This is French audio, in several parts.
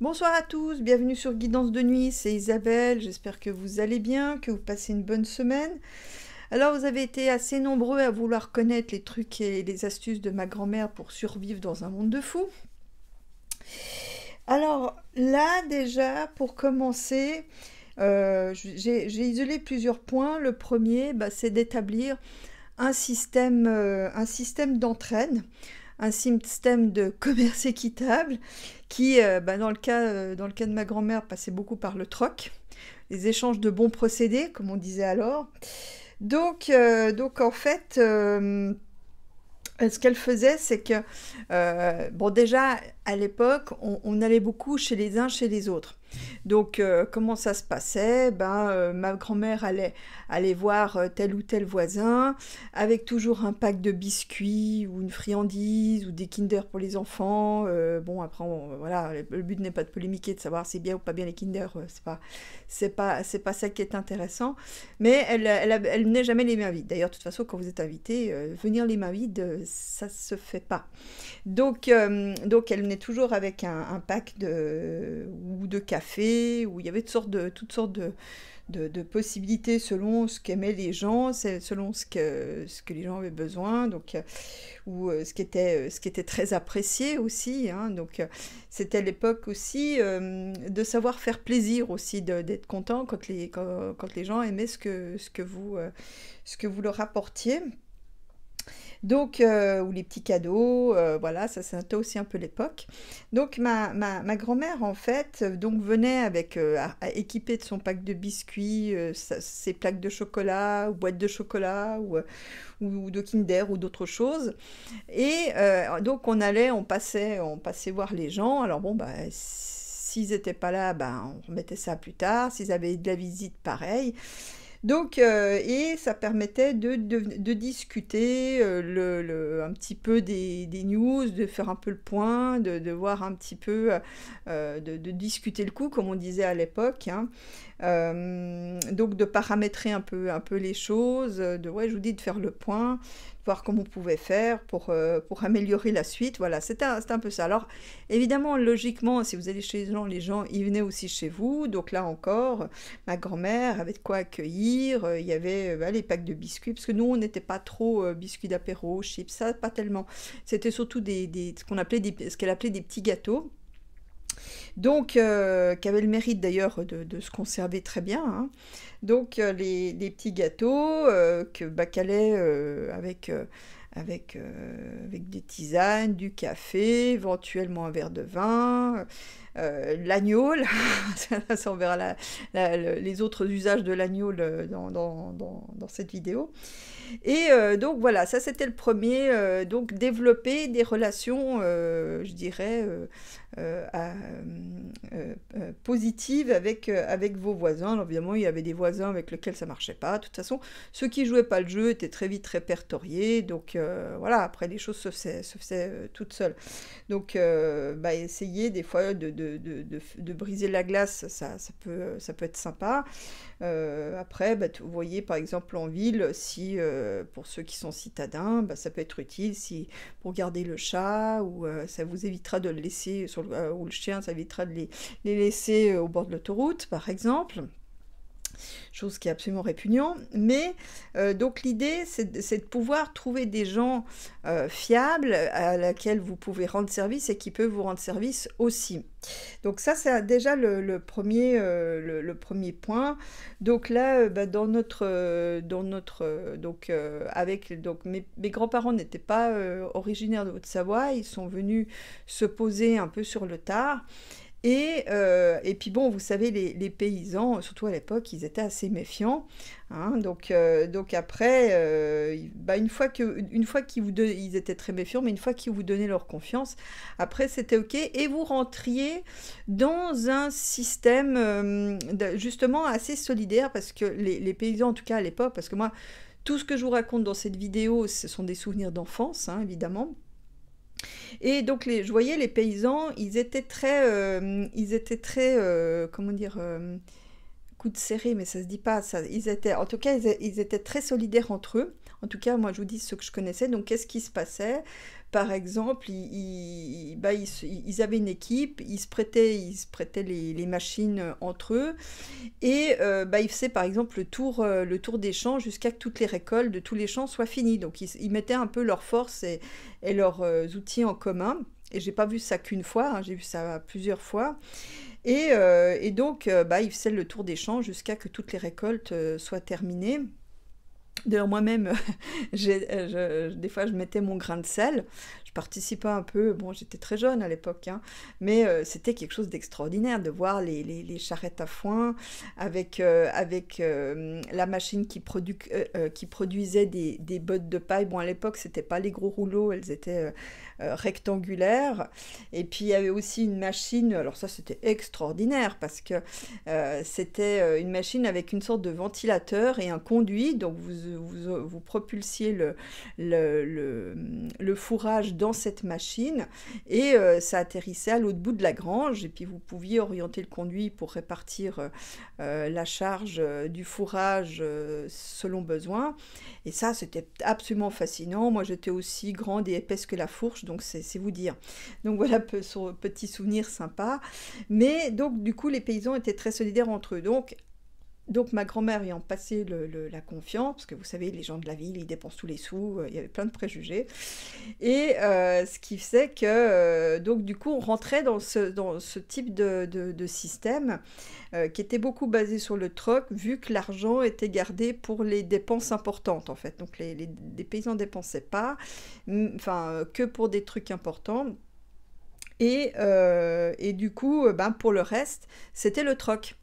Bonsoir à tous, bienvenue sur Guidance de nuit, c'est Isabelle, j'espère que vous allez bien, que vous passez une bonne semaine. Alors vous avez été assez nombreux à vouloir connaître les trucs et les astuces de ma grand-mère pour survivre dans un monde de fous. Alors là déjà, pour commencer, j'ai isolé plusieurs points. Le premier, c'est d'établir un système d'entraide, un système de commerce équitable qui, dans le cas de ma grand-mère, passait beaucoup par le troc, les échanges de bons procédés, comme on disait alors. Donc en fait, ce qu'elle faisait, c'est que, bon déjà, à l'époque, on allait beaucoup chez les uns, chez les autres. Donc, comment ça se passait? Ma grand-mère allait voir tel ou tel voisin, avec toujours un pack de biscuits, ou une friandise, ou des Kinder pour les enfants. Bon, après, voilà, le but n'est pas de polémiquer, de savoir si c'est bien ou pas bien les Kinder, c'est pas ça qui est intéressant. Mais elle n'est jamais les mains vides. D'ailleurs, de toute façon, quand vous êtes invité, venir les mains vides, ça se fait pas. Donc elle venait toujours avec un pack ou de café, où il y avait toutes sortes de possibilités selon ce qu'aimaient les gens, selon ce que les gens avaient besoin, ou ce qui était très apprécié aussi, hein. C'était l'époque aussi de savoir faire plaisir aussi, d'être content quand les gens aimaient ce que vous leur apportiez. Ou les petits cadeaux, voilà, ça c'était aussi un peu l'époque. Donc ma grand-mère, en fait, donc venait avec, équipée de son pack de biscuits, ses plaques de chocolat, ou boîtes de chocolat, ou de Kinder, ou d'autres choses. Et donc on passait voir les gens. Alors bon, s'ils n'étaient pas là, on remettait ça plus tard. S'ils avaient de la visite, pareil. Et ça permettait de discuter un petit peu des news, de faire un peu le point, de voir un petit peu, de discuter le coup, comme on disait à l'époque, hein. Donc de paramétrer un peu les choses, ouais, je vous dis, de faire le point, voir comment on pouvait faire pour améliorer la suite. Voilà, c'était un peu ça. Alors, évidemment, logiquement, si vous allez chez les gens, ils venaient aussi chez vous. Donc là encore, ma grand-mère avait de quoi accueillir. Il y avait les packs de biscuits, parce que nous, on n'était pas trop biscuits d'apéro, chips, ça, pas tellement. C'était surtout ce qu'elle appelait des petits gâteaux. Donc, qui avait le mérite d'ailleurs de se conserver très bien, hein. Donc, les petits gâteaux qu'elle est avec des tisanes, du café, éventuellement un verre de vin, l'agneau, là, ça, on verra les autres usages de l'agneau dans cette vidéo. Et donc voilà, ça c'était le premier, donc développer des relations, je dirais, positives avec vos voisins. Alors évidemment, il y avait des voisins avec lesquels ça marchait pas. De toute façon, ceux qui jouaient pas le jeu étaient très vite répertoriés. Donc voilà, après les choses se faisaient toutes seules. Donc essayer des fois de briser la glace, ça peut être sympa. Après, vous voyez par exemple en ville, si pour ceux qui sont citadins, ça peut être utile si pour garder le chat, ou ça vous évitera de le laisser ou le chien, ça évitera de les laisser au bord de l'autoroute, par exemple. Chose qui est absolument répugnant. Mais donc l'idée, c'est de pouvoir trouver des gens fiables à laquelle vous pouvez rendre service et qui peuvent vous rendre service aussi. Donc ça, c'est déjà le premier point. Donc là, mes grands-parents n'étaient pas originaires de Haute-Savoie, ils sont venus se poser un peu sur le tard. Et puis bon, vous savez, les paysans, surtout à l'époque, ils étaient assez méfiants, hein. Donc après, une fois ils étaient très méfiants, mais une fois qu'ils vous donnaient leur confiance, après c'était ok, et vous rentriez dans un système justement assez solidaire, parce que les paysans, en tout cas à l'époque, parce que moi, tout ce que je vous raconte dans cette vidéo, ce sont des souvenirs d'enfance, hein, évidemment. Et donc, je voyais les paysans, ils étaient très, comment dire, coude serré, mais ça se dit pas. Ça, en tout cas, ils étaient très solidaires entre eux. En tout cas, moi, je vous dis ce que je connaissais. Donc, qu'est-ce qui se passait? par exemple, ils avaient une équipe, ils se prêtaient les machines entre eux, et ils faisaient par exemple le tour des champs jusqu'à que toutes les récoltes de tous les champs soient finies. Donc ils mettaient un peu leurs forces et leurs outils en commun. Et j'ai pas vu ça qu'une fois, hein, j'ai vu ça plusieurs fois. Et donc, ils faisaient le tour des champs jusqu'à que toutes les récoltes soient terminées. D'ailleurs, moi-même, des fois, je mettais mon grain de sel. Je participais un peu. Bon, j'étais très jeune à l'époque, hein, mais c'était quelque chose d'extraordinaire de voir les charrettes à foin avec la machine qui produisait des bottes de paille. Bon, à l'époque, c'était pas les gros rouleaux, elles étaient rectangulaires. Et puis, il y avait aussi une machine. Alors ça, c'était extraordinaire parce que c'était une machine avec une sorte de ventilateur et un conduit. Donc, vous propulsiez le fourrage dans cette machine et ça atterrissait à l'autre bout de la grange et puis vous pouviez orienter le conduit pour répartir la charge du fourrage selon besoin. Et ça, c'était absolument fascinant. Moi, j'étais aussi grande et épaisse que la fourche, donc c'est vous dire. Donc voilà, petit souvenir sympa. Mais donc, du coup, les paysans étaient très solidaires entre eux. Donc ma grand-mère ayant passé la confiance, parce que vous savez, les gens de la ville, ils dépensent tous les sous, il y avait plein de préjugés, et ce qui faisait que, donc du coup, on rentrait dans ce type de système qui était beaucoup basé sur le troc, vu que l'argent était gardé pour les dépenses importantes, en fait. Donc les paysans ne dépensaient pas, enfin, que pour des trucs importants, et du coup, pour le reste, c'était le troc.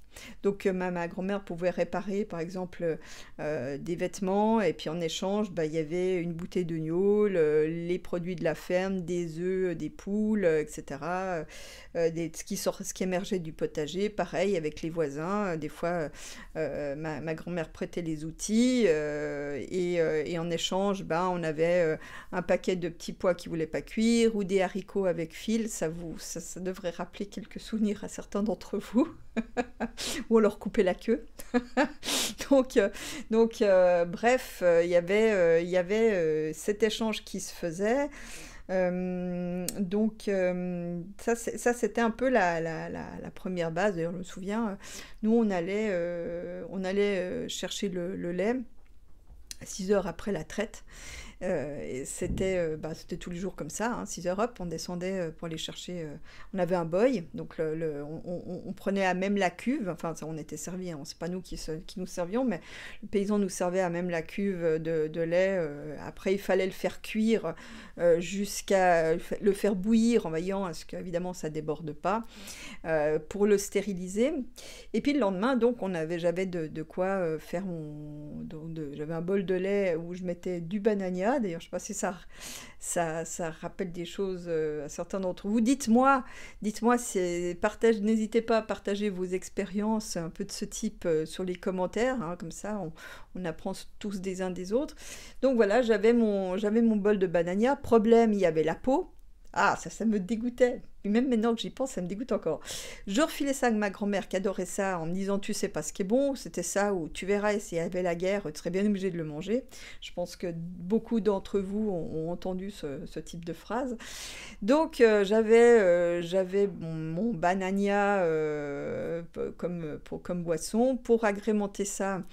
Donc ma grand-mère pouvait réparer par exemple des vêtements et puis en échange il y avait une bouteille de gnôle, les produits de la ferme, des œufs, des poules, etc. Ce qui émergeait du potager, pareil avec les voisins. Des fois ma grand-mère prêtait les outils et en échange on avait un paquet de petits pois qui ne voulaient pas cuire ou des haricots avec fil. Ça devrait rappeler quelques souvenirs à certains d'entre vous. Ou on leur coupait la queue. donc bref, il y avait cet échange qui se faisait. Ça c'était un peu la première base. D'ailleurs, je me souviens, nous on allait chercher le lait à 6 heures après la traite. Et c'était tous les jours comme ça, hein, 6 heures hop, on descendait pour aller chercher. On avait un boy, donc on prenait à même la cuve, enfin on était servis, hein, c'est pas nous qui nous servions, mais le paysan nous servait à même la cuve de lait. Après, il fallait le faire cuire jusqu'à le faire bouillir en veillant à ce qu'évidemment ça déborde pas, pour le stériliser. Et puis le lendemain, donc j'avais de quoi faire j'avais un bol de lait où je mettais du banania. D'ailleurs, je ne sais pas si ça rappelle des choses à certains d'entre vous. Dites-moi, n'hésitez pas à partager vos expériences un peu de ce type sur les commentaires, hein, comme ça on apprend tous des uns des autres. Donc voilà, j'avais mon bol de banania. Problème, il y avait la peau. Ah, ça me dégoûtait. Et même maintenant que j'y pense, ça me dégoûte encore. Je refilais ça à ma grand-mère qui adorait ça en me disant tu sais pas ce qui est bon, c'était ça ou tu verras s'il y avait la guerre, tu serais bien obligé de le manger. Je pense que beaucoup d'entre vous ont entendu ce type de phrase. Donc j'avais mon banania comme boisson. Pour agrémenter ça,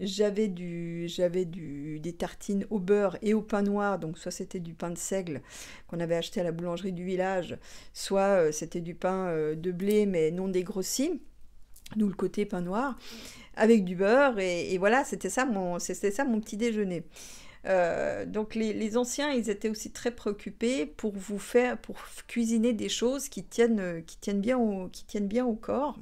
j'avais des tartines au beurre et au pain noir, donc soit c'était du pain de seigle qu'on avait acheté à la boulangerie du village, soit c'était du pain de blé mais non dégrossi, d'où le côté pain noir, avec du beurre, et voilà, c'était ça mon petit déjeuner. Donc les anciens, ils étaient aussi très préoccupés pour cuisiner des choses qui tiennent bien au corps.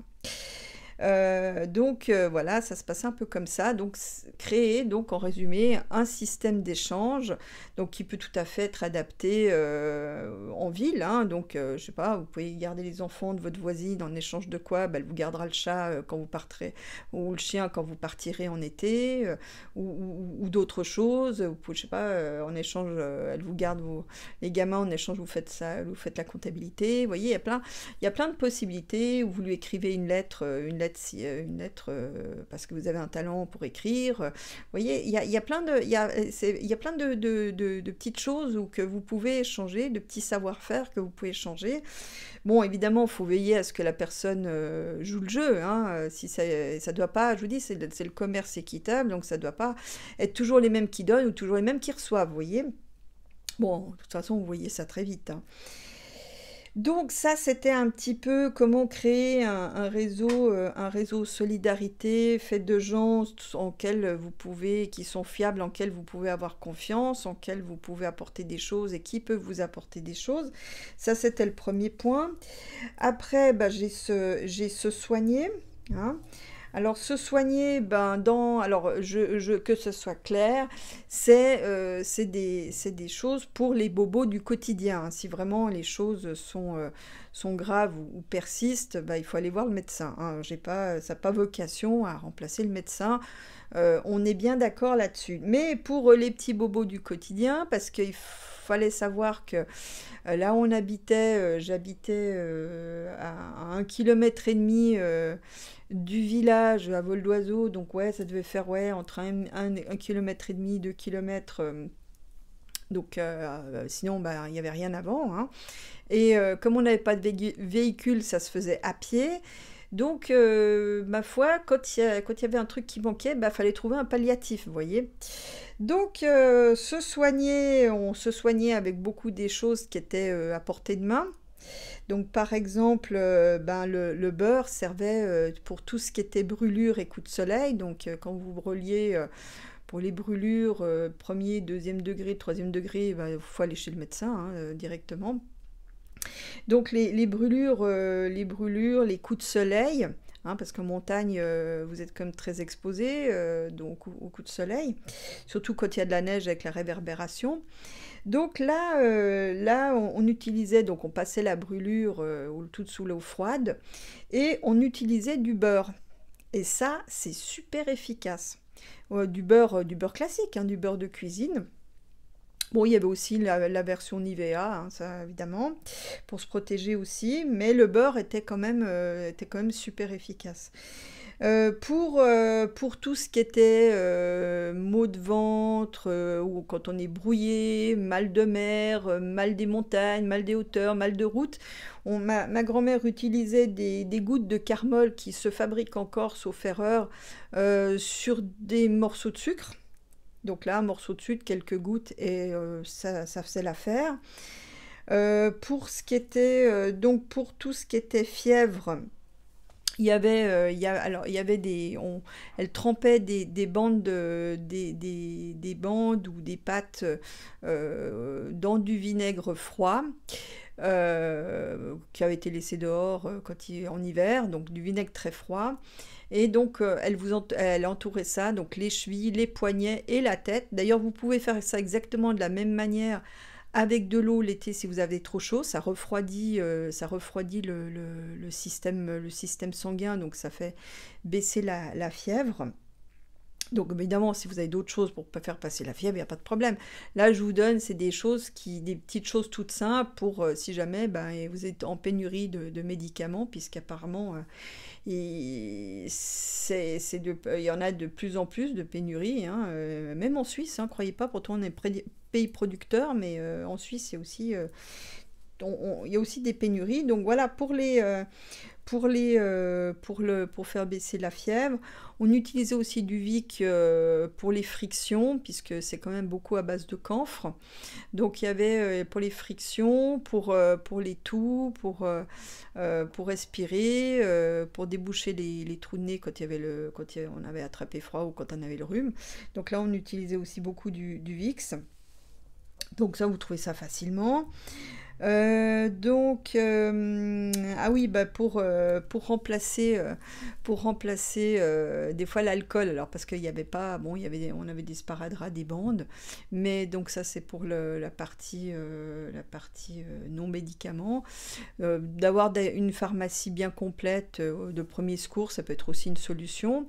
Voilà, ça se passait un peu comme ça. Donc créer, donc en résumé, un système d'échange, donc qui peut tout à fait être adapté en ville, hein. Donc je sais pas, vous pouvez garder les enfants de votre voisine en échange de quoi, elle vous gardera le chat quand vous partirez, ou le chien quand vous partirez en été, ou d'autres choses. Vous pouvez, je sais pas, en échange, elle vous garde les gamins, en échange vous faites ça, vous faites la comptabilité. Vous voyez, il y a plein de possibilités. Où vous lui écrivez une lettre une lettre parce que vous avez un talent pour écrire. Vous voyez, il y a plein de, il y a plein de petites choses où que vous pouvez changer, de petits savoir-faire que vous pouvez changer. Bon, évidemment, il faut veiller à ce que la personne joue le jeu. Hein, si ça doit pas, je vous dis, c'est le commerce équitable, donc ça doit pas être toujours les mêmes qui donnent ou toujours les mêmes qui reçoivent, vous voyez. Bon, de toute façon, vous voyez ça très vite. Hein. Donc ça, c'était un petit peu comment créer un réseau solidarité fait de gens qui sont fiables, en lesquels vous pouvez avoir confiance, en lesquels vous pouvez apporter des choses et qui peuvent vous apporter des choses. Ça, c'était le premier point. Après, bah, j'ai se soigner. Hein. Alors, se soigner, que ce soit clair, c'est des choses pour les bobos du quotidien. Hein. Si vraiment les choses sont graves ou persistent, bah, il faut aller voir le médecin. Hein. Ça n'a pas vocation à remplacer le médecin. On est bien d'accord là-dessus. Mais pour les petits bobos du quotidien, parce qu'il fallait savoir que là où on habitait, j'habitais à 1,5 km du village à vol d'oiseau, donc ouais, ça devait faire entre 1,5 km, 2 km. Donc sinon, bah, il n'y avait rien avant. Hein. Et comme on n'avait pas de véhicule, ça se faisait à pied. Donc, ma foi, quand il y avait un truc qui manquait, bah, fallait trouver un palliatif, vous voyez. Donc, on se soignait avec beaucoup des choses qui étaient à portée de main. Donc, par exemple, le beurre servait pour tout ce qui était brûlure et coups de soleil. Donc, quand vous brûliez pour les brûlures, premier, deuxième degré, troisième degré, il faut aller chez le médecin directement. Donc les brûlures, les coups de soleil, hein, parce qu'en montagne, vous êtes comme très exposé donc aux coups de soleil, surtout quand il y a de la neige avec la réverbération. Donc là, on utilisait, donc on passait la brûlure tout sous l'eau froide, et on utilisait du beurre. Et ça, c'est super efficace. Du beurre classique, hein, du beurre de cuisine. Bon, il y avait aussi la version Nivea, hein, ça évidemment, pour se protéger aussi, mais le beurre était quand même super efficace. Pour tout ce qui était maux de ventre, ou quand on est brouillé, mal de mer, mal des montagnes, mal des hauteurs, mal de route, ma grand-mère utilisait des gouttes de carmol qui se fabriquent encore, sauf erreur, sur des morceaux de sucre. Donc là, un morceau de sucre, quelques gouttes, et ça faisait l'affaire. Pour tout ce qui était fièvre, elle trempait des bandes des bandes ou des pâtes dans du vinaigre froid qui avait été laissé dehors en hiver, donc du vinaigre très froid. Et donc, elle entourait ça, donc les chevilles, les poignets et la tête. D'ailleurs, vous pouvez faire ça exactement de la même manière avec de l'eau l'été si vous avez trop chaud. Ça refroidit le système sanguin, donc ça fait baisser la fièvre. Donc évidemment, si vous avez d'autres choses pour faire passer la fièvre, il n'y a pas de problème. Là, je vous donne, c'est des petites choses toutes simples pour si jamais vous êtes en pénurie de médicaments, puisqu'apparemment, il y en a de plus en plus de pénuries, hein, même en Suisse, hein, croyez pas, pourtant on est pays producteur, mais en Suisse, il y a aussi, il y a aussi des pénuries. Donc voilà, pour faire baisser la fièvre. On utilisait aussi du Vic pour les frictions, puisque c'est quand même beaucoup à base de camphre. Donc il y avait pour les frictions, pour les toux, pour respirer, pour déboucher les trous de nez quand on avait attrapé froid ou quand on avait le rhume. Donc là, on utilisait aussi beaucoup du Vicks. Donc ça, vous trouvez ça facilement. Ah oui, pour remplacer des fois l'alcool, alors parce qu'il n'y avait pas, bon, on avait des sparadraps, des bandes, mais donc ça c'est pour la partie non médicaments. D'avoir une pharmacie bien complète de premier secours, ça peut être aussi une solution.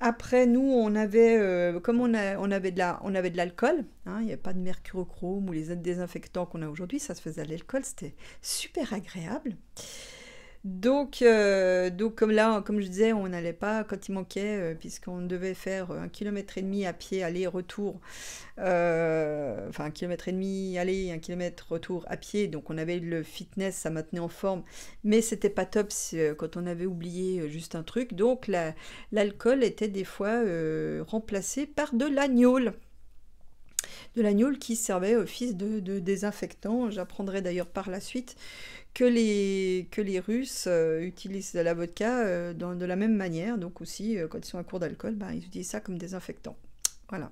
Après, nous, on avait, comme on avait de l'alcool, hein, il n'y avait pas de mercurochrome ou les désinfectants qu'on a aujourd'hui, ça se faisait à l'alcool, c'était super agréable. Donc comme là, comme je disais, on n'allait pas quand il manquait, puisqu'on devait faire 1,5 km à pied aller-retour, enfin 1,5 km aller, 1 km retour à pied, donc on avait le fitness, ça maintenait en forme, mais c'était pas top quand on avait oublié juste un truc, donc l'alcool était des fois remplacé par de l'agneau qui servait office de désinfectant. J'apprendrai d'ailleurs par la suite que les Russes utilisent la vodka de la même manière. Donc aussi, quand ils sont à court d'alcool, ben, ils utilisent ça comme désinfectant. Voilà.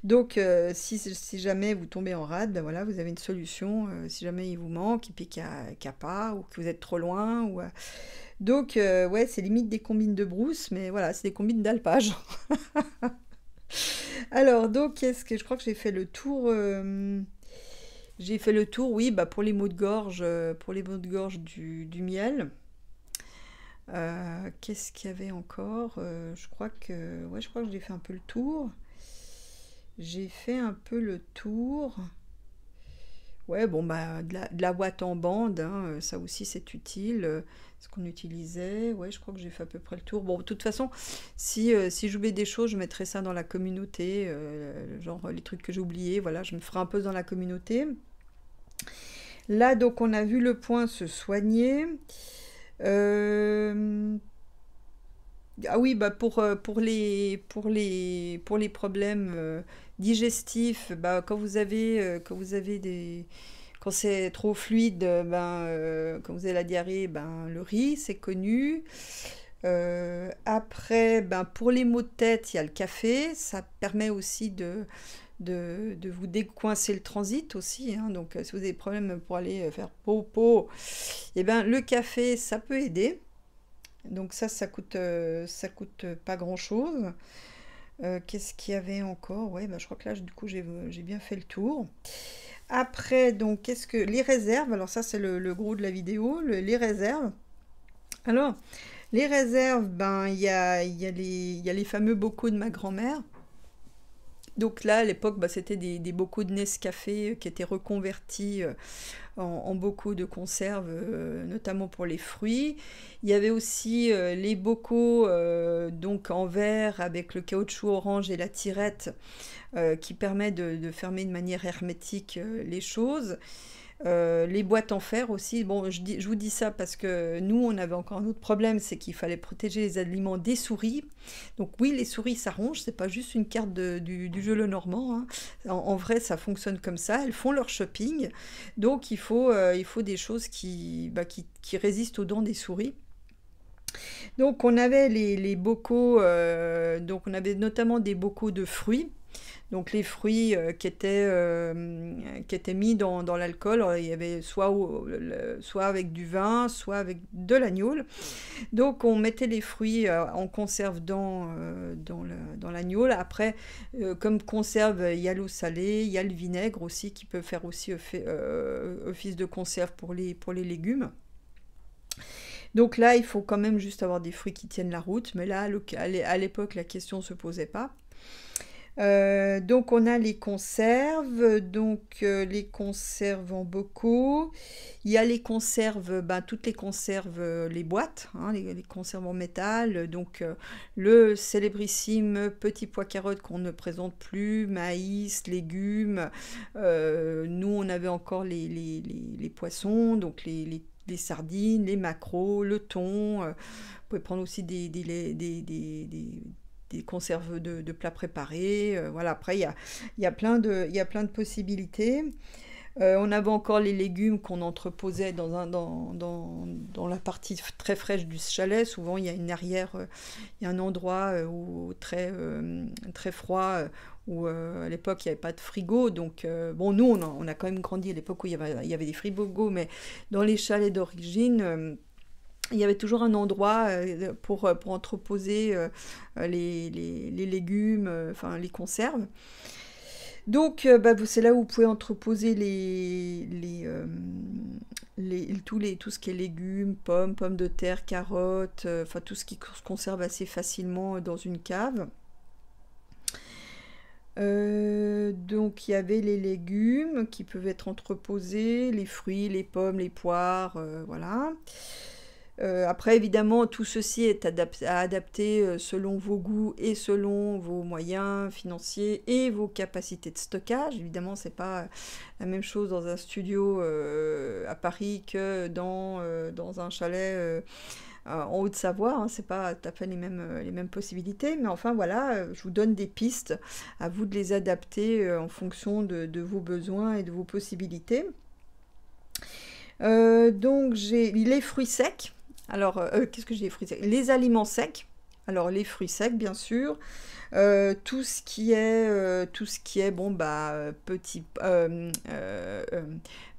Donc, si jamais vous tombez en rade, ben voilà, vous avez une solution. Si jamais il vous manque, et puis qu'il n'y a pas, ou que vous êtes trop loin. Donc, ouais, c'est limite des combines de brousse, mais voilà, c'est des combines d'alpage. Alors, donc, qu'est-ce que je crois que j'ai fait le tour. J'ai fait le tour, oui, bah pour les maux de gorge du miel. Qu'est-ce qu'il y avait encore? Ouais, je crois que j'ai fait un peu le tour. J'ai fait un peu le tour. Ouais, bon, bah, de la boîte en bande, hein, ça aussi c'est utile. Ce qu'on utilisait, ouais, je crois que j'ai fait à peu près le tour. Bon, de toute façon, si j'oublie des choses, je mettrai ça dans la communauté, genre les trucs que j'ai oubliés, voilà, je me ferai un peu dans la communauté. Là, donc, on a vu le point se soigner. Euh, Ah oui, bah pour les problèmes digestifs, bah, quand vous avez quand c'est trop fluide, quand vous avez la diarrhée, ben, le riz, c'est connu. Après, ben, pour les maux de tête, il y a le café. Ça permet aussi de vous décoincer le transit aussi, hein. Donc, si vous avez des problèmes pour aller faire popo, et ben, le café, ça peut aider. Donc ça coûte pas grand-chose. Qu'est-ce qu'il y avait encore? Ouais, bah, je crois que là, du coup, j'ai bien fait le tour. Après, donc, qu'est-ce que... Les réserves, alors ça, c'est le gros de la vidéo, les réserves. Alors, les réserves, ben, il y a les fameux bocaux de ma grand-mère. Donc là, à l'époque, bah, c'était des bocaux de Nescafé qui étaient reconvertis en bocaux de conserve, notamment pour les fruits. Il y avait aussi les bocaux donc en verre avec le caoutchouc orange et la tirette qui permet de fermer de manière hermétique les choses. Les boîtes en fer aussi. Bon, je vous dis ça parce que nous, on avait encore un autre problème, c'est qu'il fallait protéger les aliments des souris. Donc oui, les souris, ça ronge, c'est pas juste une carte du jeu Lenormand, hein. En vrai, ça fonctionne comme ça. Elles font leur shopping. Donc il faut des choses qui résistent aux dents des souris. Donc on avait les bocaux, donc on avait notamment des bocaux de fruits. Donc les fruits qui étaient mis dans l'alcool, il y avait soit avec du vin, soit avec de l'agneau. Donc on mettait les fruits en conserve dans l'agneau. Après, comme conserve, il y a l'eau salée, il y a le vinaigre aussi qui peut faire aussi office de conserve pour les légumes. Donc là, il faut quand même juste avoir des fruits qui tiennent la route, mais là, à l'époque, la question ne se posait pas. Donc on a les conserves, les conserves en bocaux. Il y a les conserves, ben, toutes les conserves, les boîtes, hein, les conserves en métal. Donc le célébrissime petit pois carotte qu'on ne présente plus, maïs, légumes. Nous on avait encore les poissons, donc les sardines, les maquereaux, le thon. Vous pouvez prendre aussi des conserves de plats préparés. Voilà, après, il y a il y a plein de possibilités. On avait encore les légumes qu'on entreposait dans la partie très fraîche du chalet. Souvent, il y a une arrière, il y a un endroit très froid. Où à l'époque il n'y avait pas de frigo, donc bon, nous on a quand même grandi à l'époque où il y avait des frigos, mais dans les chalets d'origine, il y avait toujours un endroit pour entreposer les légumes, enfin les conserves. Donc bah, c'est là où vous pouvez entreposer tout ce qui est légumes, pommes de terre, carottes, enfin tout ce qui se conserve assez facilement dans une cave. Donc il y avait les légumes qui peuvent être entreposés, les fruits, les pommes, les poires, voilà. Après, évidemment, tout ceci est à adapter selon vos goûts et selon vos moyens financiers et vos capacités de stockage. Évidemment, c'est pas la même chose dans un studio à Paris que dans un chalet en Haute-Savoie, hein, c'est pas tout à fait les mêmes possibilités, mais enfin voilà, je vous donne des pistes, à vous de les adapter en fonction de vos besoins et de vos possibilités. Donc j'ai les fruits secs. Alors, qu'est-ce que j'ai les fruits secs? Les aliments secs. Alors les fruits secs, bien sûr. Tout ce qui est bon bah petit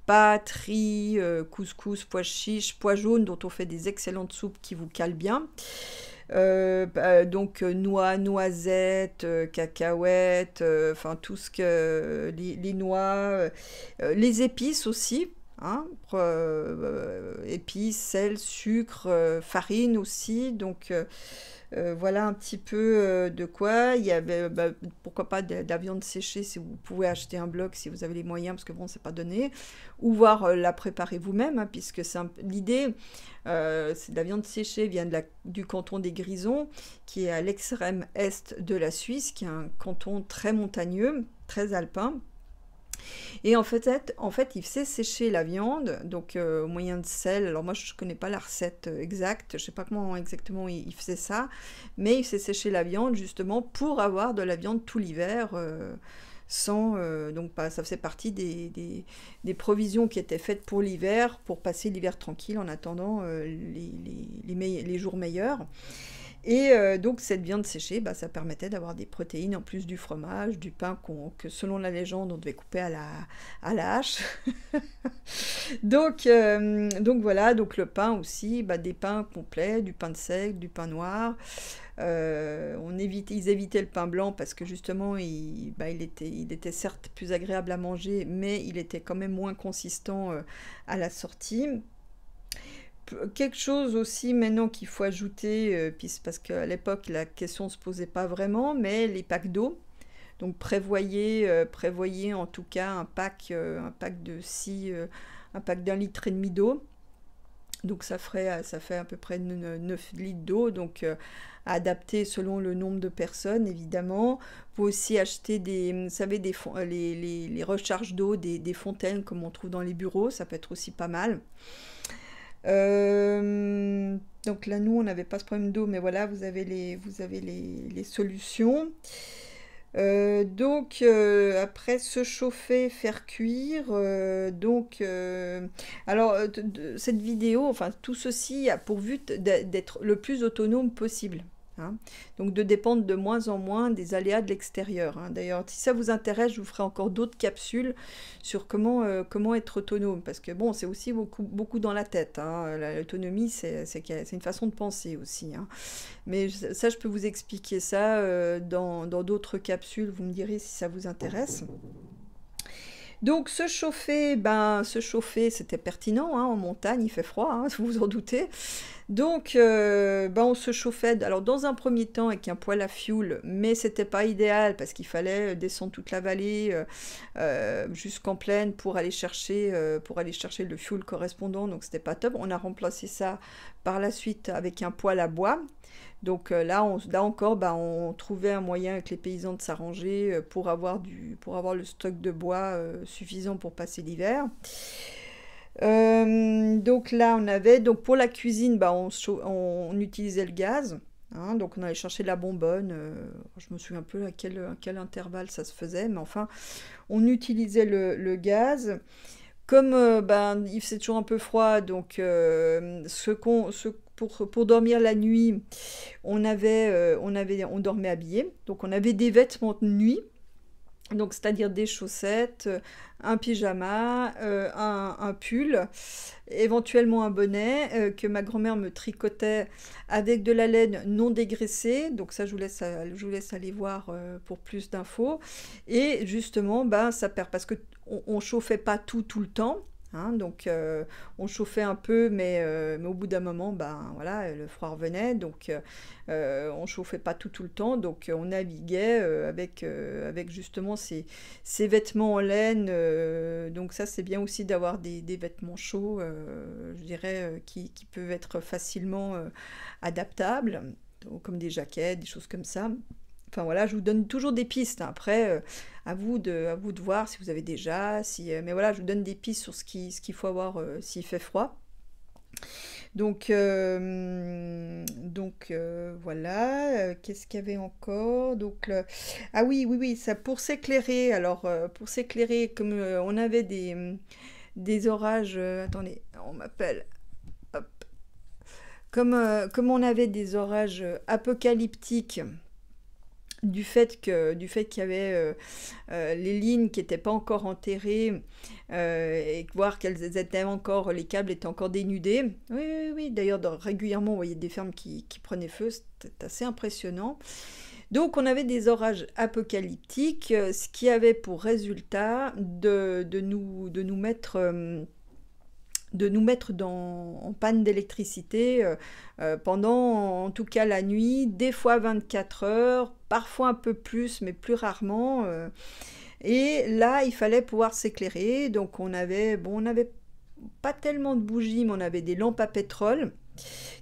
pâtes, riz, couscous, pois chiches, pois jaunes dont on fait des excellentes soupes qui vous calent bien. Donc noix, noisettes, cacahuètes, enfin tout ce que les noix, les épices aussi. Hein, épices, sel, sucre, farine aussi. Donc voilà un petit peu de quoi. Il y avait, bah, pourquoi pas de la viande séchée si vous pouvez acheter un bloc si vous avez les moyens, parce que bon, c'est pas donné. Ou voir la préparer vous-même, hein, puisque c'est l'idée, c'est de la viande séchée, vient du canton des Grisons, qui est à l'extrême est de la Suisse, qui est un canton très montagneux, très alpin. Et en fait, il faisait sécher la viande, donc au moyen de sel. Alors moi, je ne connais pas la recette exacte, je ne sais pas comment exactement il faisait ça, mais il faisait sécher la viande justement pour avoir de la viande tout l'hiver, sans... donc ça faisait partie des provisions qui étaient faites pour l'hiver, pour passer l'hiver tranquille en attendant les jours meilleurs. Et donc cette viande séchée, bah, ça permettait d'avoir des protéines en plus du fromage, du pain que selon la légende on devait couper à la hache. Donc voilà, donc le pain aussi, bah, des pains complets, du pain de seigle, du pain noir. Ils évitaient le pain blanc parce que justement il était certes plus agréable à manger, mais il était quand même moins consistant à la sortie. Quelque chose aussi maintenant qu'il faut ajouter, parce qu'à l'époque la question ne se posait pas vraiment, mais les packs d'eau. Donc prévoyez en tout cas un pack de 6, un pack d'1,5 litre d'eau. Donc ça fait à peu près 9 litres d'eau, donc adapté selon le nombre de personnes évidemment. Vous pouvez aussi acheter vous savez, les recharges d'eau, des fontaines comme on trouve dans les bureaux, ça peut être aussi pas mal. Donc là, nous, on n'avait pas ce problème d'eau, mais voilà, vous avez les solutions. Après, se chauffer, faire cuire. Alors, cette vidéo, enfin, tout ceci a pour but d'être le plus autonome possible. Hein. Donc de dépendre de moins en moins des aléas de l'extérieur. Hein. D'ailleurs, si ça vous intéresse, je vous ferai encore d'autres capsules sur comment être autonome. Parce que bon, c'est aussi beaucoup dans la tête. Hein. L'autonomie, c'est une façon de penser aussi. Hein. Mais ça, je peux vous expliquer ça dans d'autres capsules. Vous me direz si ça vous intéresse. Donc se chauffer, c'était pertinent, hein, en montagne, il fait froid, hein, vous vous en doutez. Donc on se chauffait, alors dans un premier temps avec un poêle à fioul, mais c'était pas idéal parce qu'il fallait descendre toute la vallée jusqu'en plaine pour aller chercher le fioul correspondant, donc c'était pas top. On a remplacé ça par la suite avec un poêle à bois. Donc là encore, on trouvait un moyen avec les paysans de s'arranger pour avoir le stock de bois suffisant pour passer l'hiver. Donc là, donc pour la cuisine, on utilisait le gaz. Hein, donc on allait chercher de la bonbonne. Je me souviens un peu à quel intervalle ça se faisait, mais enfin, on utilisait le gaz. Comme il faisait toujours un peu froid, donc pour dormir la nuit, on dormait habillé. Donc on avait des vêtements de nuit, donc c'est-à-dire des chaussettes, un pyjama, un pull, éventuellement un bonnet que ma grand-mère me tricotait avec de la laine non dégraissée. Donc ça, je vous laisse aller voir pour plus d'infos. Et justement, ça perd parce que on chauffait pas tout le temps. hein. Donc on chauffait un peu, mais au bout d'un moment, ben voilà, le froid revenait, donc on chauffait pas tout le temps, donc on naviguait avec justement ces vêtements en laine. Donc ça, c'est bien aussi d'avoir des vêtements chauds, je dirais, qui peuvent être facilement adaptables, donc comme des jaquettes, des choses comme ça. Enfin voilà, je vous donne toujours des pistes, hein. Après, à vous de voir si vous avez déjà, mais voilà, je vous donne des pistes sur ce qu'il faut avoir s'il fait froid. Donc voilà, qu'est-ce qu'il y avait encore? Ah oui, oui, oui, ça pour s'éclairer. Alors, pour s'éclairer, comme on avait des orages, attendez, on m'appelle. Hop. Comme on avait des orages apocalyptiques, du fait qu'il y avait les lignes qui n'étaient pas encore enterrées, et voir qu'elles étaient encore, les câbles étaient encore dénudés. Oui, oui, oui. D'ailleurs, régulièrement, on voyait des fermes qui prenaient feu. C'était assez impressionnant. Donc, on avait des orages apocalyptiques, ce qui avait pour résultat de nous mettre en panne d'électricité pendant, en tout cas la nuit, des fois 24 heures, parfois un peu plus, mais plus rarement. Et là, il fallait pouvoir s'éclairer. Donc on n'avait pas tellement de bougies, mais on avait des lampes à pétrole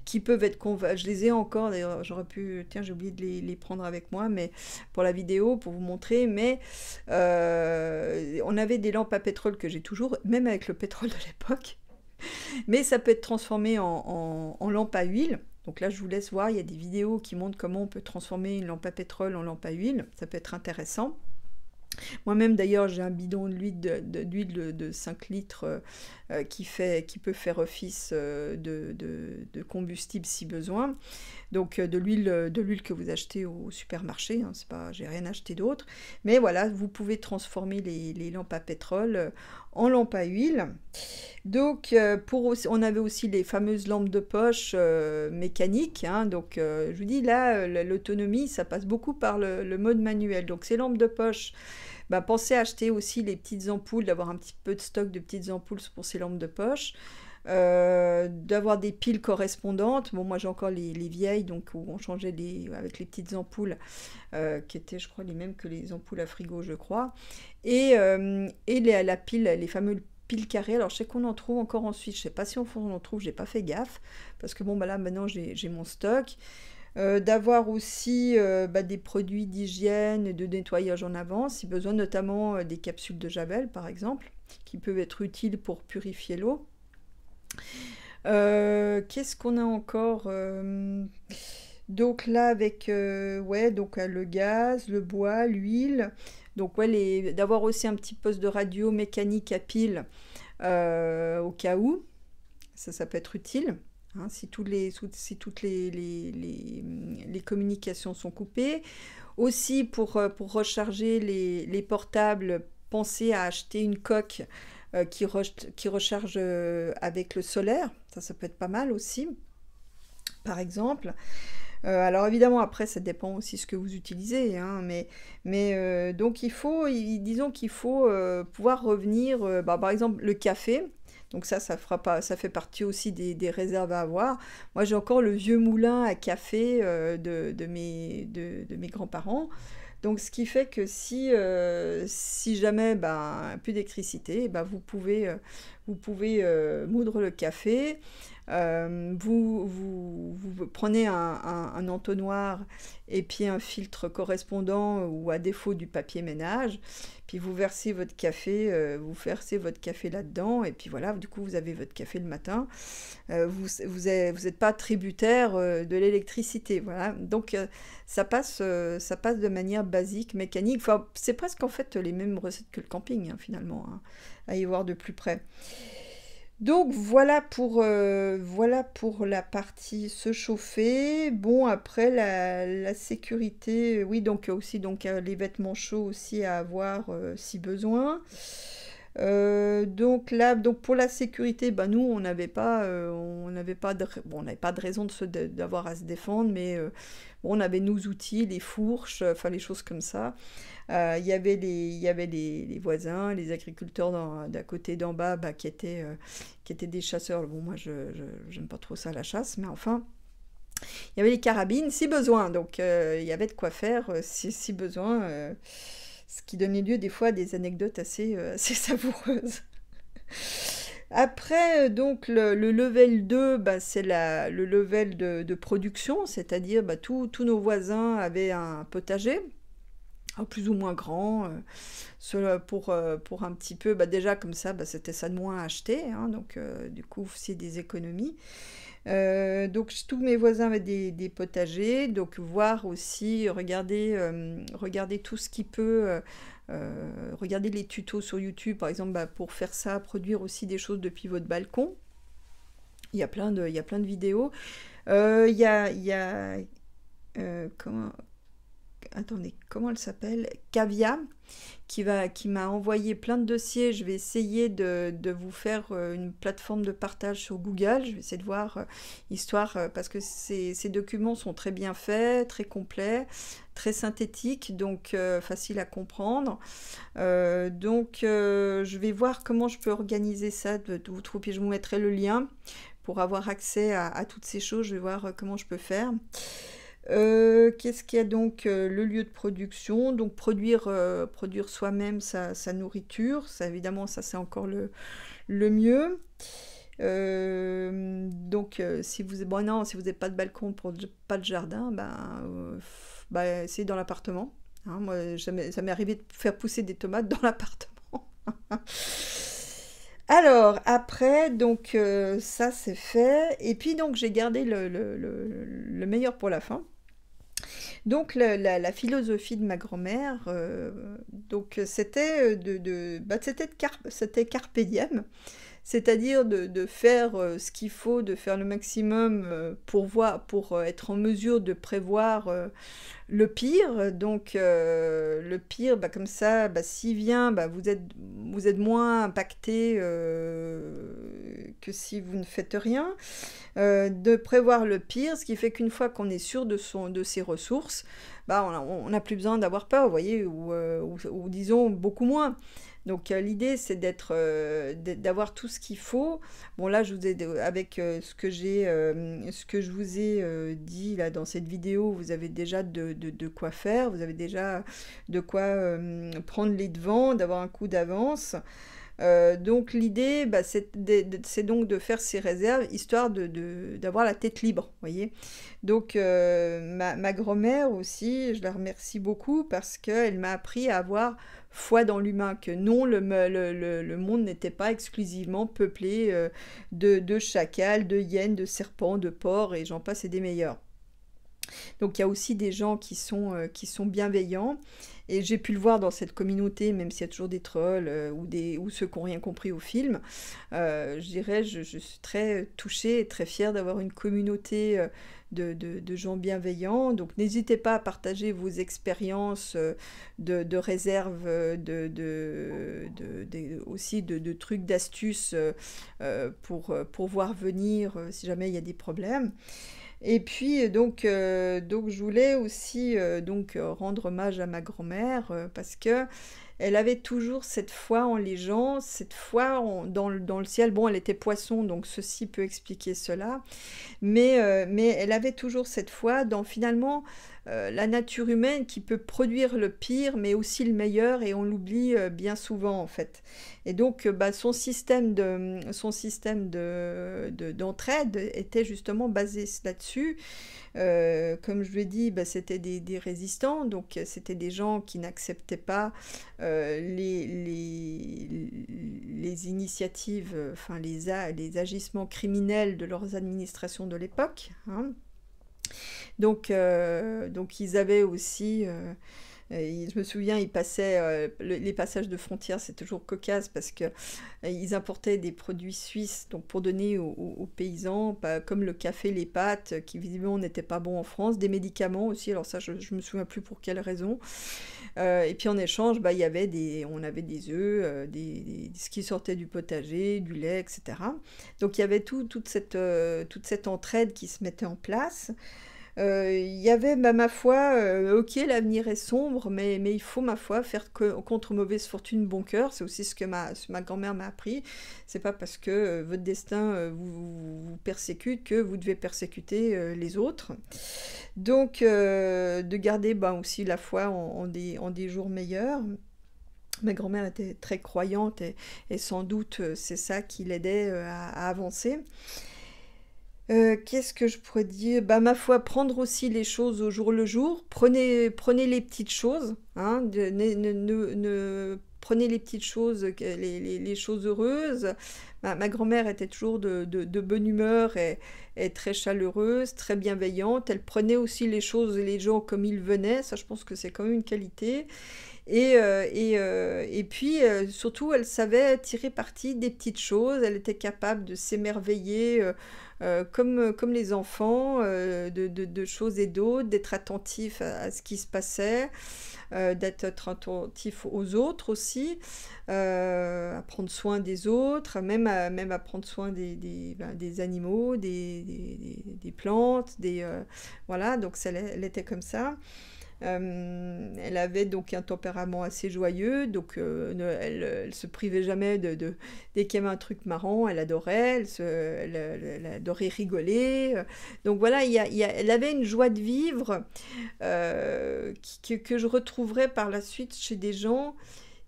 qui peuvent être je les ai encore, d'ailleurs j'aurais pu, tiens, j'ai oublié de les prendre avec moi, mais pour la vidéo, pour vous montrer, mais on avait des lampes à pétrole que j'ai toujours, même avec le pétrole de l'époque. Mais ça peut être transformé en lampe à huile. Donc là, je vous laisse voir, il y a des vidéos qui montrent comment on peut transformer une lampe à pétrole en lampe à huile. Ça peut être intéressant. Moi-même, d'ailleurs, j'ai un bidon d'huile de 5 litres qui peut faire office de combustible si besoin. Donc de l'huile que vous achetez au supermarché, hein, c'est pas, j'ai rien acheté d'autre. Mais voilà, vous pouvez transformer les lampes à pétrole en lampes à huile. Donc on avait aussi les fameuses lampes de poche mécaniques, hein. Donc je vous dis là, l'autonomie, ça passe beaucoup par le mode manuel. Donc ces lampes de poche, bah, pensez à acheter aussi les petites ampoules, d'avoir un petit peu de stock de petites ampoules pour ces lampes de poche. D'avoir des piles correspondantes. Bon, moi j'ai encore les vieilles, donc où on changeait avec les petites ampoules qui étaient, je crois, les mêmes que les ampoules à frigo, je crois. Et la pile, les fameuses piles carrées. Alors je sais qu'on en trouve encore en Suisse, je sais pas si on en trouve, j'ai pas fait gaffe, parce que bon, bah là maintenant j'ai mon stock. D'avoir aussi des produits d'hygiène et de nettoyage en avance, si besoin, notamment des capsules de Javel par exemple, qui peuvent être utiles pour purifier l'eau. Qu'est-ce qu'on a encore donc là avec ouais, donc le gaz, le bois, l'huile. Donc ouais, d'avoir aussi un petit poste de radio mécanique à pile au cas où. Ça peut être utile. Hein, si toutes les communications sont coupées. Aussi pour recharger les portables, pensez à acheter une coque qui recharge avec le solaire. Ça peut être pas mal aussi, par exemple. Alors évidemment, après, ça dépend aussi ce que vous utilisez, hein, mais donc disons qu'il faut pouvoir revenir, par exemple, le café. Donc ça fait partie aussi des réserves à avoir. Moi, j'ai encore le vieux moulin à café de mes grands-parents. Donc, ce qui fait que si jamais plus d'électricité, vous pouvez moudre le café. Vous prenez un entonnoir et puis un filtre correspondant ou à défaut du papier ménage, puis vous versez votre café là-dedans, et puis voilà, du coup vous avez votre café le matin. Vous êtes pas tributaire de l'électricité, voilà. Donc ça passe de manière basique, mécanique. Enfin, c'est presque en fait les mêmes recettes que le camping, hein, finalement, hein, à y voir de plus près. Donc voilà pour la partie se chauffer. Bon, après la sécurité, oui, donc aussi donc les vêtements chauds aussi à avoir si besoin. Donc là, donc pour la sécurité, bah nous on n'avait pas de, bon, on n'avait pas de raison d'avoir à se défendre, mais bon, on avait nos outils, les fourches, enfin les choses comme ça. Il y avait les voisins, les agriculteurs d'à côté d'en bas, bah, qui étaient des chasseurs. Bon, moi j'aime pas trop ça la chasse, mais enfin. Il y avait les carabines si besoin, donc il y avait de quoi faire si besoin, ce qui donnait lieu des fois à des anecdotes assez savoureuses. Après, donc le level 2, bah, c'est le level de production, c'est-à-dire bah, tous nos voisins avaient un potager, plus ou moins grand, pour un petit peu, bah, déjà comme ça, bah, c'était ça de moins à acheter, hein, donc du coup c'est des économies. Donc tous mes voisins avaient des potagers, donc voir aussi, regarder tout ce qui peut, regarder les tutos sur YouTube, par exemple, bah, pour faire ça, produire aussi des choses depuis votre balcon. Il y a plein de vidéos. Il y a comment, attendez, comment elle s'appelle? Cavia, qui m'a envoyé plein de dossiers. Je vais essayer de vous faire une plateforme de partage sur Google. Je vais essayer de voir, parce que ces documents sont très bien faits, très complets, très synthétiques, donc facile à comprendre. Je vais voir comment je peux organiser ça, de vous trouver, puis je vous mettrai le lien pour avoir accès à toutes ces choses. Je vais voir comment je peux faire. Qu'est-ce qu'il y a donc le lieu de production, donc produire soi-même sa nourriture, ça évidemment ça c'est encore le mieux. Si vous bon, non, si vous n'avez pas de balcon, pas de jardin, bah, c'est dans l'appartement. Hein, moi, ça m'est arrivé de faire pousser des tomates dans l'appartement. Alors, après, donc ça c'est fait. Et puis donc j'ai gardé le meilleur pour la fin. Donc la philosophie de ma grand-mère, donc c'était c'était carpe diem, c'est-à-dire de faire ce qu'il faut, de faire le maximum pour être en mesure de prévoir le pire. Donc le pire, bah, comme ça, bah, s'il vient, bah, vous êtes moins impacté que si vous ne faites rien. De prévoir le pire, ce qui fait qu'une fois qu'on est sûr de ses ressources, bah, on n'a plus besoin d'avoir peur, vous voyez, ou disons beaucoup moins. Donc l'idée c'est d'avoir tout ce qu'il faut. Bon là je vous ai avec ce que je vous ai dit là dans cette vidéo, vous avez déjà de quoi faire, vous avez déjà de quoi prendre les devants, d'avoir un coup d'avance. Donc l'idée, bah, c'est donc de faire ces réserves, histoire d'avoir la tête libre, vous voyez. Donc ma grand-mère aussi, je la remercie beaucoup parce qu'elle m'a appris à avoir foi dans l'humain, que non, le monde n'était pas exclusivement peuplé de chacals, de hyènes, de serpents, de porcs, et j'en passe et des meilleurs. Donc il y a aussi des gens qui sont bienveillants. Et j'ai pu le voir dans cette communauté, même s'il y a toujours des trolls ou ceux qui n'ont rien compris au film. Je dirais, je suis très touchée et très fière d'avoir une communauté de gens bienveillants. Donc n'hésitez pas à partager vos expériences de réserve, aussi de trucs, d'astuces pour voir venir si jamais il y a des problèmes. Et puis donc je voulais aussi rendre hommage à ma grand-mère parce que elle avait toujours cette foi en les gens, cette foi dans le ciel. Bon, elle était poisson, donc ceci peut expliquer cela. Mais elle avait toujours cette foi dans finalement la nature humaine qui peut produire le pire, mais aussi le meilleur, et on l'oublie bien souvent en fait. Et donc bah, d'entraide était justement basé là-dessus. Comme je l'ai dit, bah, c'était des résistants, donc c'était des gens qui n'acceptaient pas les initiatives, enfin les agissements criminels de leurs administrations de l'époque. Hein. Donc ils avaient aussi Je me souviens, ils passaient les passages de frontières, c'est toujours cocasse parce que ils importaient des produits suisses, donc pour donner aux paysans, comme le café, les pâtes, qui visiblement n'étaient pas bons en France, des médicaments aussi. Alors ça, je me souviens plus pour quelle raison. Et puis en échange, il y avait on avait des œufs, ce qui sortait du potager, du lait, etc. Donc il y avait toute cette entraide qui se mettait en place. Il y avait, ma foi, ok, l'avenir est sombre, mais il faut, ma foi, faire contre mauvaise fortune bon cœur. C'est aussi ce que ma grand-mère m'a appris. C'est pas parce que votre destin vous persécute que vous devez persécuter les autres. Donc, de garder aussi la foi en des jours meilleurs. Ma grand-mère était très croyante et sans doute c'est ça qui l'aidait à avancer. Qu'est-ce que je pourrais dire? Ma foi, prendre aussi les choses au jour le jour. Prenez les petites choses, hein, prenez les petites choses, les choses heureuses. Ma grand-mère était toujours de bonne humeur et très chaleureuse, très bienveillante. Elle prenait aussi les choses et les gens comme ils venaient. Ça, je pense que c'est quand même une qualité. Et puis, surtout, elle savait tirer parti des petites choses. Elle était capable de s'émerveiller comme les enfants, de choses et d'autres, d'être attentif à ce qui se passait, d'être attentif aux autres aussi, à prendre soin des autres, même à prendre soin des animaux, des plantes, voilà, donc elle était comme ça. Elle avait donc un tempérament assez joyeux, donc elle se privait jamais dès qu'il y avait un truc marrant, elle adorait, elle adorait rigoler. Donc voilà, elle avait une joie de vivre que je retrouverai par la suite chez des gens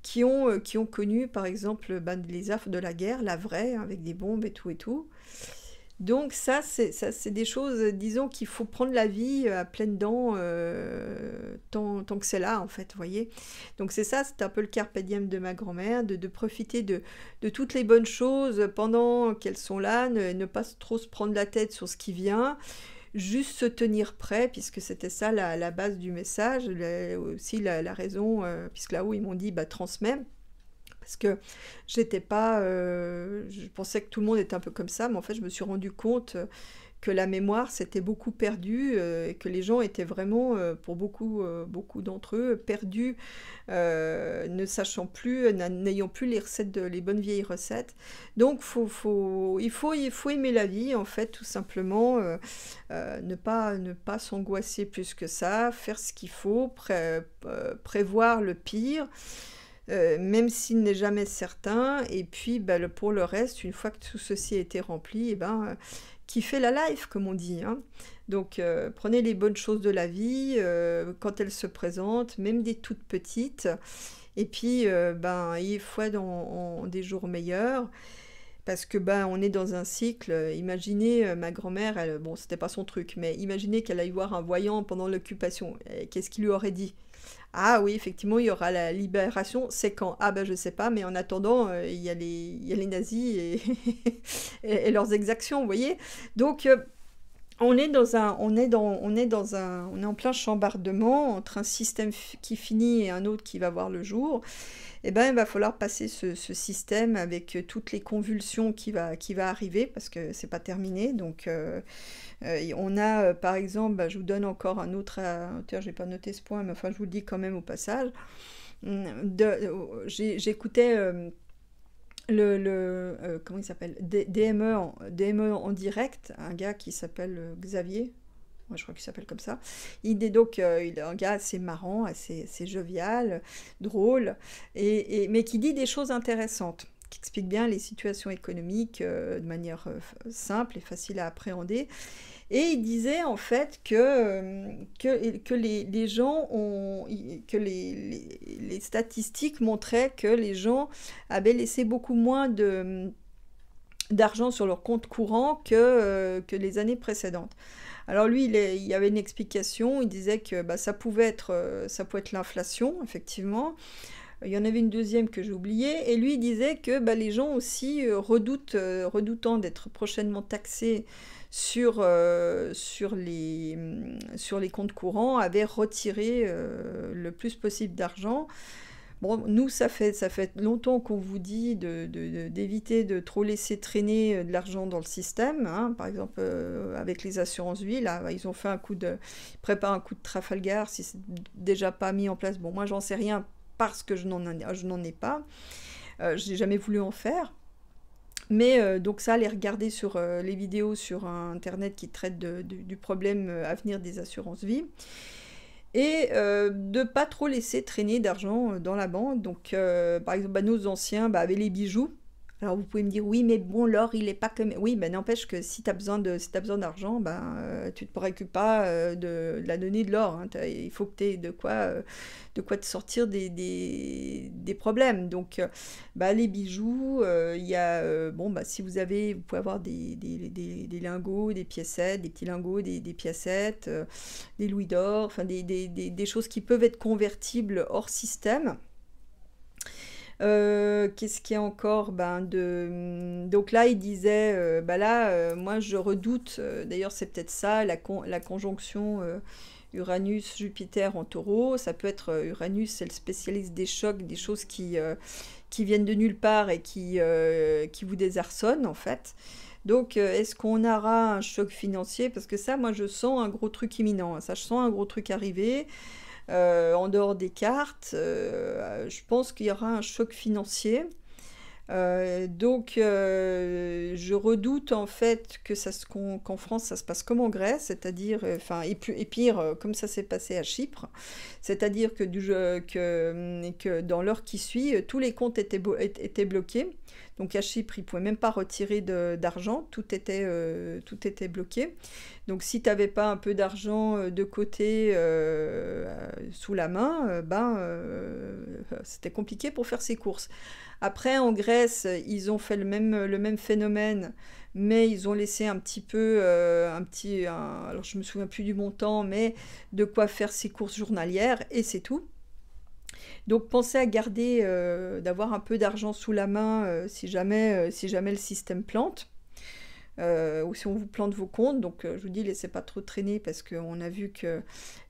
qui ont connu, par exemple, les affres de la guerre, la vraie, hein, avec des bombes et tout et tout. Donc ça, c'est des choses, disons qu'il faut prendre la vie à pleines dents tant que c'est là, en fait, vous voyez. Donc c'est ça, c'est un peu le carpe diem de ma grand-mère, de profiter de toutes les bonnes choses pendant qu'elles sont là, ne pas trop se prendre la tête sur ce qui vient, juste se tenir prêt, puisque c'était ça la base du message, aussi la raison, puisque là-haut ils m'ont dit, transmets. Parce que j'étais pas, je pensais que tout le monde était un peu comme ça, mais en fait je me suis rendu compte que la mémoire s'était beaucoup perdue et que les gens étaient vraiment, pour beaucoup d'entre eux, perdus, ne sachant plus, n'ayant plus les recettes, les bonnes vieilles recettes. Donc il faut aimer la vie en fait, tout simplement, ne pas s'angoisser plus que ça, faire ce qu'il faut, prévoir le pire. Même s'il n'est jamais certain, et puis pour le reste, une fois que tout ceci a été rempli, kiffez la life, comme on dit, hein. Donc prenez les bonnes choses de la vie quand elles se présentent, même des toutes petites, et puis ayez foi dans des jours meilleurs. Parce que on est dans un cycle. Imaginez ma grand-mère, bon c'était pas son truc, mais imaginez qu'elle aille voir un voyant pendant l'occupation. Qu'est-ce qu'il lui aurait dit? Ah oui, effectivement, il y aura la libération. C'est quand? Ah je sais pas, mais en attendant, il y a les nazis et leurs exactions, vous voyez. Donc on est en plein chambardement entre un système qui finit et un autre qui va voir le jour. Il va falloir passer ce système avec toutes les convulsions qui va arriver, parce que c'est pas terminé. Donc on a par exemple, je vous donne encore un autre, j'ai pas noté ce point, mais enfin je vous le dis quand même au passage. J'écoutais comment il s'appelle, DME en direct, un gars qui s'appelle Xavier. Moi, je crois qu'il s'appelle comme ça. Il est donc il est un gars assez marrant, assez jovial, drôle, mais qui dit des choses intéressantes, qui explique bien les situations économiques de manière simple et facile à appréhender. Et il disait en fait que les gens que les statistiques montraient que les gens avaient laissé beaucoup moins d'argent sur leur compte courant que les années précédentes. Alors lui, il y avait une explication, il disait que ça pouvait être l'inflation, effectivement. Il y en avait une deuxième que j'ai oubliée, et lui il disait que les gens aussi redoutant d'être prochainement taxés sur les comptes courants avaient retiré le plus possible d'argent. Bon, nous, ça fait longtemps qu'on vous dit d'éviter de trop laisser traîner de l'argent dans le système, hein. Par exemple, avec les assurances vie, là, ils ont fait ils préparent un coup de Trafalgar, si c'est déjà pas mis en place. Bon, moi, j'en sais rien parce que je n'en ai pas. Je n'ai jamais voulu en faire. Mais donc ça, allez regarder sur les vidéos sur Internet qui traitent du problème à venir des assurances vie. Et de pas trop laisser traîner d'argent dans la banque. Donc, par exemple, nos anciens avaient les bijoux. Alors, vous pouvez me dire, oui, mais bon, l'or, il est pas comme... Oui, mais n'empêche que si tu as besoin d'argent, tu ne te préoccupes pas de la donnée de l'or, hein. Il faut que tu aies de quoi te sortir des problèmes. Donc, les bijoux, il y a... si vous pouvez avoir des lingots, des piécettes, des petits lingots, des piécettes, des louis d'or, enfin des choses qui peuvent être convertibles hors système. Qu'est-ce qu'il y a encore? Donc là, il disait, moi je redoute, d'ailleurs c'est peut-être ça, la conjonction Uranus-Jupiter en taureau. Ça peut être Uranus, c'est le spécialiste des chocs, des choses qui viennent de nulle part et qui vous désarçonnent en fait. Donc, est-ce qu'on aura un choc financier? Parce que ça, moi, je sens un gros truc imminent, hein. Ça, je sens un gros truc arriver. En dehors des cartes, je pense qu'il y aura un choc financier. Je redoute en fait qu'en France ça se passe comme en Grèce, c'est-à-dire, et pire, comme ça s'est passé à Chypre, c'est-à-dire que dans l'heure qui suit, tous les comptes étaient bloqués. Donc à Chypre, ils ne pouvaient même pas retirer d'argent, tout était bloqué. Donc si tu n'avais pas un peu d'argent de côté sous la main, c'était compliqué pour faire ses courses. Après, en Grèce, ils ont fait le même phénomène, mais ils ont laissé un petit peu, alors je me souviens plus du montant, mais de quoi faire ses courses journalières, et c'est tout. Donc pensez à garder, d'avoir un peu d'argent sous la main si jamais le système plante. Ou si on vous plante vos comptes. Donc je vous dis, laissez pas trop traîner parce qu'on a vu que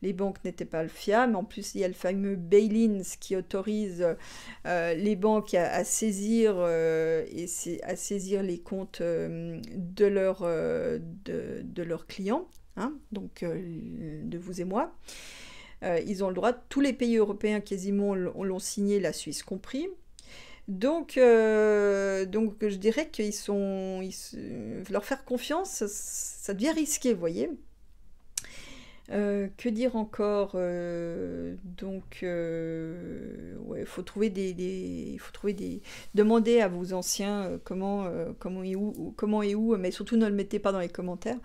les banques n'étaient pas fiables. En plus, il y a le fameux bail-in qui autorise les banques à saisir les comptes de leurs clients, hein, donc de vous et moi. Ils ont le droit, tous les pays européens quasiment l'ont signé, la Suisse compris. Donc je dirais leur faire confiance, ça devient risqué, vous voyez. Que dire encore? Ouais, faut trouver demander à vos anciens comment et où, mais surtout ne le mettez pas dans les commentaires.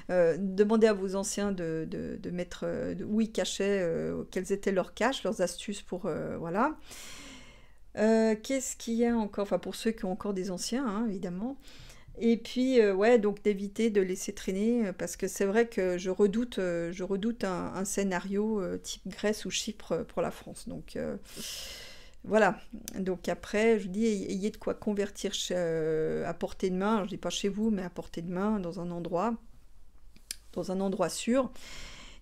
Demandez à vos anciens de mettre où ils cachaient, quelles étaient leurs caches, leurs astuces pour voilà. Qu'est-ce qu'il y a encore? Enfin, pour ceux qui ont encore des anciens, hein, évidemment. Et puis, ouais, donc d'éviter de laisser traîner, parce que c'est vrai que je redoute un scénario type Grèce ou Chypre pour la France. Donc, voilà. Donc après, je vous dis, ayez de quoi convertir à portée de main. Alors, je dis pas chez vous, mais à portée de main, dans un endroit sûr.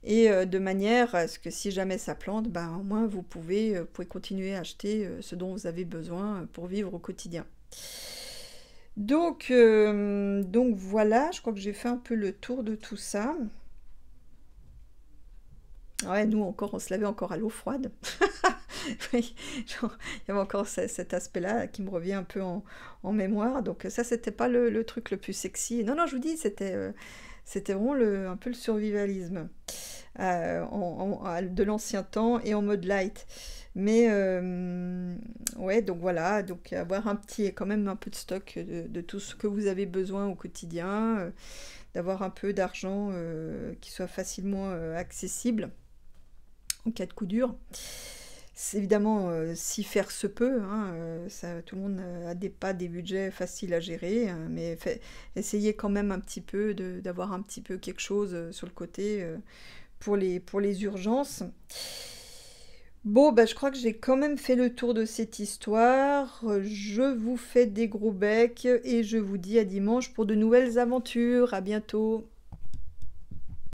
Et de manière à ce que si jamais ça plante, au moins vous pouvez continuer à acheter ce dont vous avez besoin pour vivre au quotidien. Donc voilà, je crois que j'ai fait un peu le tour de tout ça. Ouais, nous encore, on se lavait encore à l'eau froide. Oui, genre, il y avait encore cet aspect-là qui me revient un peu en mémoire. Donc ça, c'était pas le truc le plus sexy. Non, je vous dis, c'était vraiment un peu le survivalisme de l'ancien temps et en mode light. Mais ouais, donc voilà, donc avoir quand même un peu de stock de tout ce que vous avez besoin au quotidien, d'avoir un peu d'argent qui soit facilement accessible en cas de coup dur. C'est évidemment, si faire se peut, hein, tout le monde n'a pas des budgets faciles à gérer, hein, mais essayez quand même un petit peu d'avoir un petit peu quelque chose sur le côté pour les urgences. Bon, bah, je crois que j'ai quand même fait le tour de cette histoire. Je vous fais des gros becs et je vous dis à dimanche pour de nouvelles aventures. À bientôt.